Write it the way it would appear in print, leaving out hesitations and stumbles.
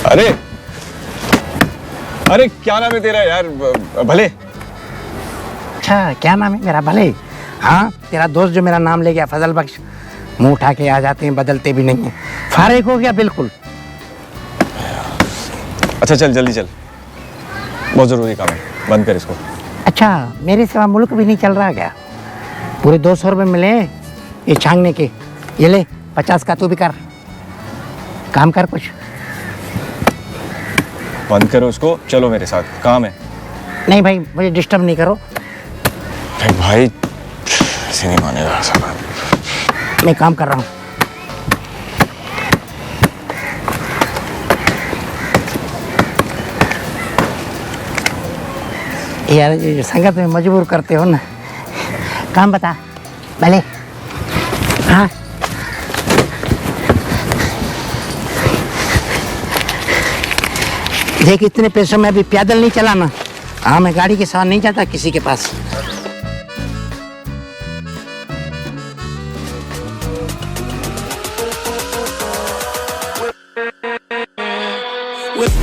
अरे अरे क्या नाम है तेरा यार? भले। अच्छा, क्या नाम है मेरा? भले। हाँ, तेरा दोस्त जो मेरा नाम ले गया, फजल बख्श, मुंह उठा के आ जाते हैं, बदलते भी नहीं है। फारिग हो गया बिल्कुल। अच्छा चल जल्दी चल, बहुत जरूरी काम है, बंद कर इसको। अच्छा, मेरे सिवा मुल्क भी नहीं चल रहा क्या? पूरे 200 रुपये मिले ये छांगने के। ये ले 50 का तू भी कर, काम कर कुछ। बंद करो इसको, चलो मेरे साथ, काम है। नहीं भाई, मुझे डिस्टर्ब नहीं करो। भाई ऐसे नहीं मानेगा सब। मैं काम कर रहा हूँ। यार ये संगत में मजबूर करते हो ना। काम बता भले। हाँ, देख इतने पैसों में अभी पैदल नहीं चलाना। हाँ, मैं गाड़ी के साथ नहीं जाता किसी के पास। with